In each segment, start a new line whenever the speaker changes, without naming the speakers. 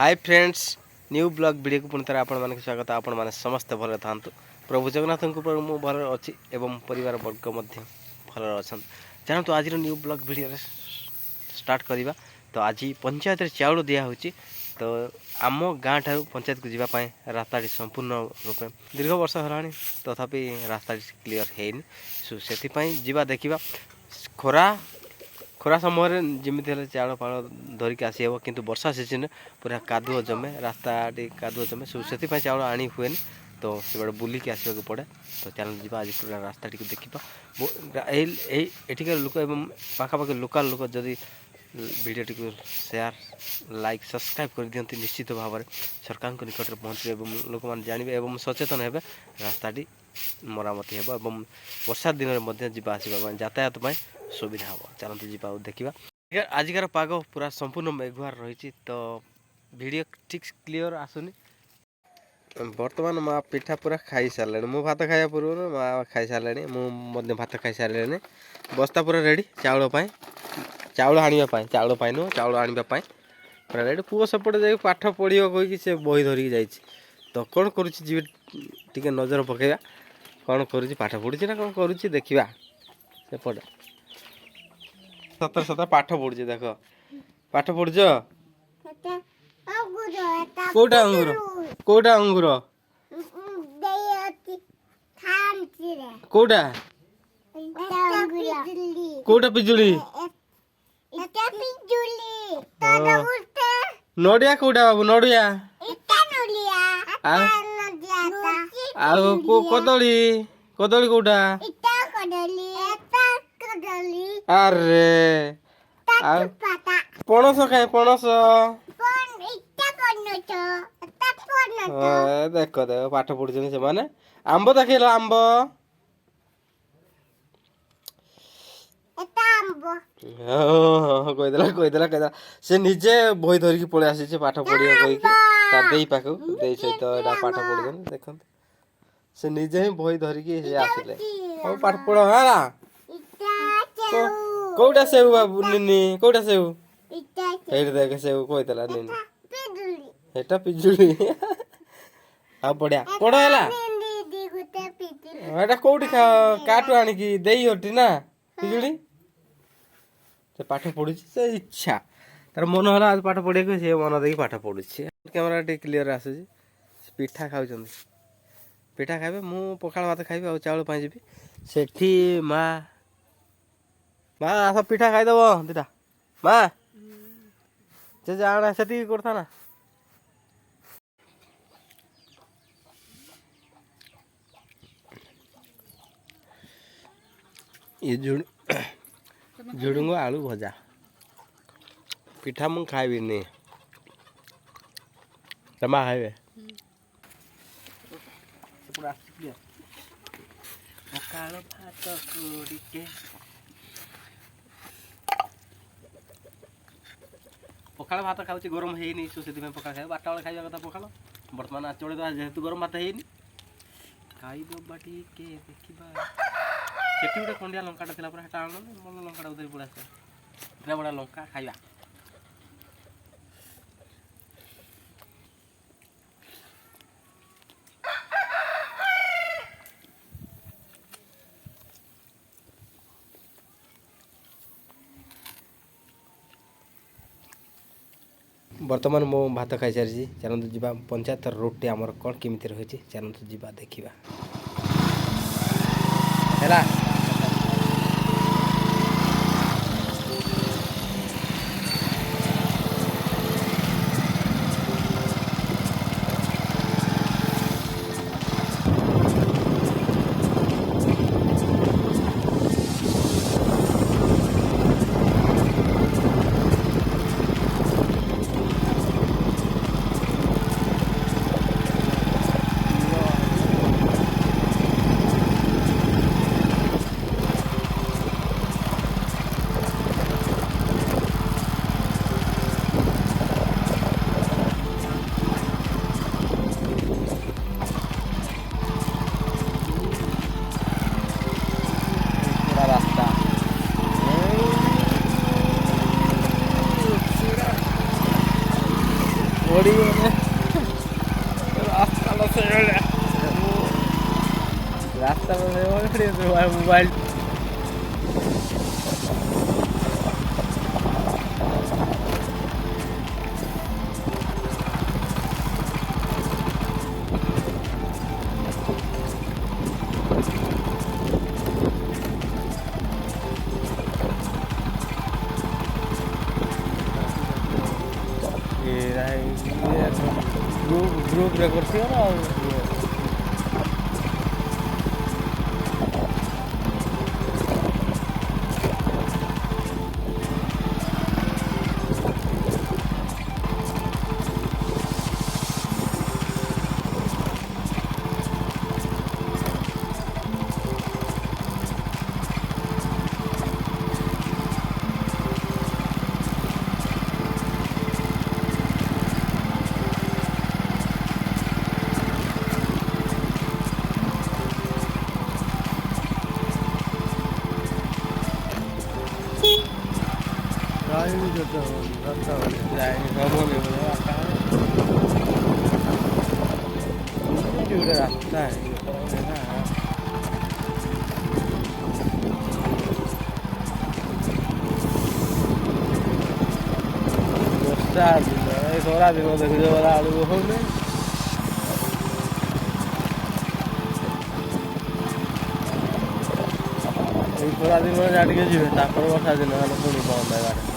Hi friends new blog video को पुणी थे आपण मान स्वागत। आपण मैंने समस्त भल था प्रभु जगन्नाथ मुझे भल अच्छी एवं परिवार वर्ग भल अच्छा। जानतु आज न्यू ब्लॉग वीडियो स्टार्ट करवा। तो आज पंचायत चाउल दिया तो आम गाँ ठार पंचायत को जावाई रास्ता संपूर्ण रूपे दीर्घ वर्ष है तथापि रास्ता क्लीयर है से देखा खरा खरा समय जमी चाउल फाड़ धरिकी आसी हे कि वर्षा सीजन पूरा कादुଅ जमे रास्ता कादुଅ जमे से चाउल आनी हुए तो से बुलिकी आसवाक पड़े। तो चल जी आज पूरा रास्ता टी देखा एठिकार लोक एवं पाखापाखि लोकाल लोक जदि वीडियोटी को शेयर लाइक सब्सक्राइब कर दियंती निश्चित भाव में सरकार निकट में पहुँचे और लोक मैंने जानवे और सचेतन हे रास्ताटी मरामती हे और वर्षा दिन में जा आसवा यातायात सुविधा हम। चलते जा देखा आजिकार पाग पूरा संपूर्ण मेघुआर रही तो वीडियो ठीक क्लीयर आसुनी। बर्तमान माँ पिठा पूरा खाई सारे मु भात खाया पूर्व माँ खाई सारे मुझे भात खाई सारे बस्ता पूरा रेडी चाउल चाउल आने चाउल नु चाउल आने पूरा रेडी पुओ सेपटे जा पाठ पढ़ो कहीकि से बही धरिकी जाइए। तो कौन करुँची टे नजर पकेगा कौन करुँची पाठ पढ़ुची ना कौन करुँची देखा सेपटे सतर सतर पाठ पढ़ुची देख पाठ पढ़ुच कोटा अंगूर कोटा अंगूर कोटा कोटा पिजुली नड़िया कोटा बाबू नड़िया कदली कदली कोटा अरे पणस खाए पणस देख देख पाठ पढ़ुଛନ୍ତି ସେମାନେ आंब देखल आंब कहीदेला से निजे बही धरिकी पलि आसी पाठ पढ़िया कहीकि पाखु दे सहित पाठ पढ़ुଛନ୍ତି देख से निजे ही बही धरिकी आसिले हो पाठ पढ़ है कौटा सेव बाबू निनी कौटा सेव ये देख सेव कहीदेला निनी एटा पिजुली हाँ बढ़िया पढ़ है एटा कौटी काटू आणिकी देई हटी ना पिजुली से पाठ पढ़ुची से इच्छा तार मन है आज पाठ पढ़े से मन देखिए पाठ पढ़ुची कैमेरा टे क्लीयर आसूँ पिठा खाऊँ पिठा खाइबे मु पखाल भात खाइबे आ चाउल पाई जी सेठी माँ माँ आस पिठा खाईदेव दीटा माँ से जाना से करता ना ये झुडुंग आलू भजा पिठा मु खाइबी नहीं तमा खाइबे पखाल भात कोड़िके पखाल भात खाऊँ गरम है से पखाल खाए 12 बेले खाଇବା कथा पखाल बर्तमान आचल जेहेतु गरम भात है खाईदबा टिके देखा सेठी गोटे खंडिया लंकाटा था पूरा आन मन लंकाटा धरी पड़ा आस बड़ा लंका खाଇବା बर्तमान मो भात खाई सारी चलते जा पंचायत रोड आमर कौन केमी रही चलते जा देखा है। ରାସ୍ତା ମୋବାଇଲ ଗ୍ରୁପରେ କରିଥିବ ନା ଆଉ रास्ता है ଖରା ଦିନ ଦେଖିଛ ଗଲା ବେଳକୁ ହଉନି ଏଇ ଖରା ଦିନରେ ଯାହା ଟିକେ ଯିବେ ତାପରେ ବର୍ଷା ଦିନ ହେଲେ ପୁଣି ବନ୍ଦ ହେବାରେ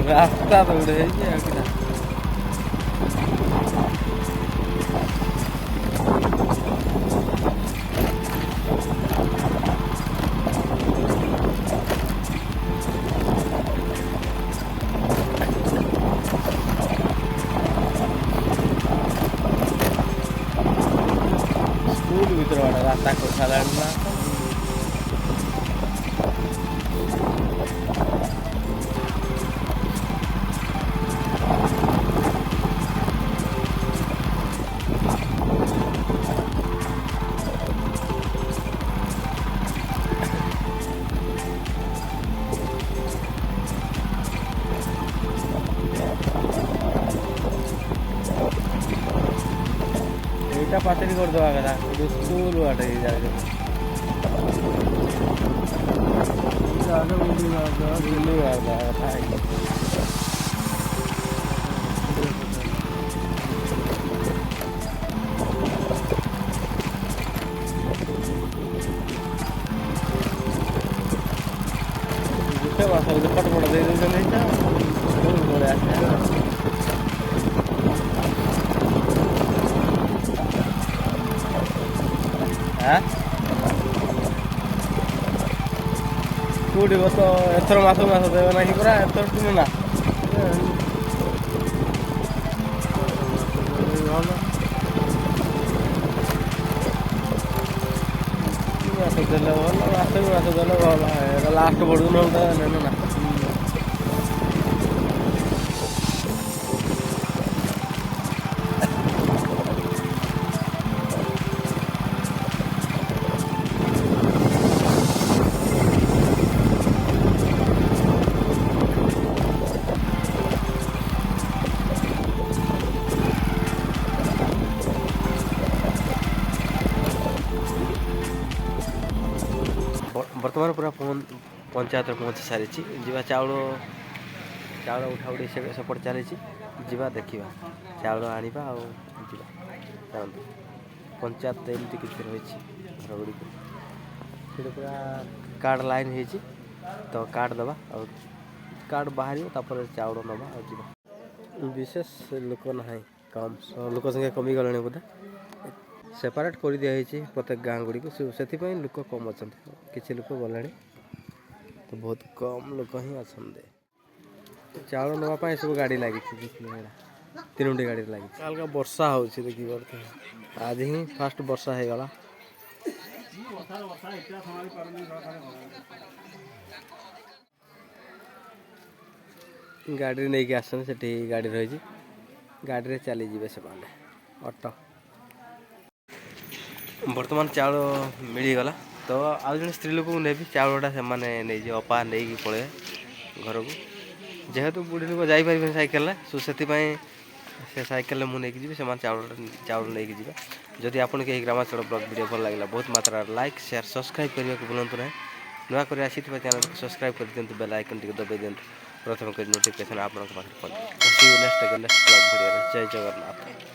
ରାସ୍ତା ତ ଗୋଟେ ହେଇଛି ଆଉ କିନା ସ୍କୁଲ ଭିତରେ ଗୋଟେ ରାସ୍ତା କରିସାରିଲାଣି ନା पाचरी कर दवा कदा स्कूल वाटे जाके दिल्ली वाला था जिससे बात है फटफट दे देते नहीं था बोले आते କୋଉଠି ଗତ ଏଥର ମାସ ଦେବେ ନାହିଁ ପରା ଏଥର ତୁମେ ନା ଭଲ ମାସ ଦେଲେ ଭଲ ମାସ ଦେଲେ ଭଲ ଲାଷ୍ଟ ବଢ଼ୁ ନହେଲେ ନେନ ନା ବର୍ତ୍ତମାନ ପୁରା ପଞ୍ଚାୟତରେ ପହଞ୍ଚି ସାରିଛି ଯିବା ଚାଉଳ ଉଠା ଉଠି ସେପଟେ ଚାଲିଛି ଯିବା ଦେଖିବା ଚାଉଳ ଆଣିବା ଆଉ ଯିବା ଚାଲନ୍ତୁ ପଞ୍ଚାୟତ ଏମିତି କିଛି ରହିଛି ଘର ଗୁଡ଼ିକ ସେଠି ପୁରା କାର୍ଡ଼ ଲାଇନ୍ ହେଇଛି ତ କାର୍ଡ଼ ଦେବା ଆଉ କାର୍ଡ଼ ବାହାରିବ ତାପରେ ଚାଉଳ ନେବା ଆଉ ଯିବା ବିଶେଷ ଲୋକ ନାହିଁ କମ୍ ଲୋକ ସଂଖ୍ୟା କମିଗଲେଣି ବୋଧେ ସେପାରେଟ୍ କରିଦିଆହେଇଛି ପ୍ରତ୍ୟେକ ଗାଁ ଗୁଡ଼ିକୁ ସେଥିପାଇଁ ଲୋକ କମ୍ ଅଛନ୍ତି କିଛି ଲୋକ ଗଲେଣି ତ ବହୁତ କମ୍ ଲୋକ ହିଁ ଅଛନ୍ତି ଚାଉଳ ନେବା ପାଇଁ ସବୁ ଗାଡ଼ି ଲାଗିଛି ତିନୋଟି ଗାଡ଼ିରେ ଲାଗିଛି ହାଲକା ବର୍ଷା ହେଉଛି ଦେଖିପାରୁଥିବେ ଆଜି ହିଁ ଫାଷ୍ଟ ବର୍ଷା ହେଇଗଲା ଗାଡ଼ିରେ ନେଇକି ଆସୁଛନ୍ତି ସେଠି ଗାଡ଼ି ରହିଛି ଗାଡ଼ିରେ ଚାଲିଯିବେ ସେମାନେ ଅଟୋ ବର୍ତ୍ତମାନ ଚାଉଳ ମିଳିଗଲା ତ ଆଉ ଜଣେ ସ୍ତ୍ରୀ ଲୋକଙ୍କୁ ନେବି ଚାଉଳଟା ସେମାନେ ନେଇଯିବେ ଅପା ନେଇକି ପଳେଇବେ ଘରକୁ ଯେହେତୁ ବୁଢ଼ୀ ଲୋକ ଯାଇପାରିବେନି ସାଇକେଲରେ ସେଥିପାଇଁ ସେ ସାଇକେଲରେ ମୁଁ ନେଇକି ଯିବି ସେମାନେ ଚାଉଳ ନେଇକି ଯିବେ ଯଦି ଆପଣଙ୍କୁ ଏହି ଗ୍ରାମାଞ୍ଚଳ ବ୍ଲଗ୍ ଭିଡ଼ିଓ ଭଲ ଲାଗିଲା ବହୁତ ମାତ୍ରାରେ ଲାଇକ୍ ସେୟାର ସବସ୍କ୍ରାଇବ୍ କରିବାକୁ ଭୁଲନ୍ତୁ ନାହିଁ ନୂଆ କରି ଆସିଥିବା ଚ୍ୟାନେଲକୁ ସବସ୍କ୍ରାଇବ୍ କରିଦିଅନ୍ତୁ ବେଲ୍ ଆଇକନ୍ ଟିକେ ଦବାଇ ଦିଅନ୍ତୁ ପ୍ରଥମ କରି ନୋଟିଫିକେସନ୍ ଆପଣଙ୍କ ପାଖରେ ପହଞ୍ଚିବ ନେକ୍ସଟ ବ୍ଲଗ୍ ଭିଡ଼ିଓରେ ଜୟ ଜଗନ୍ନାଥ।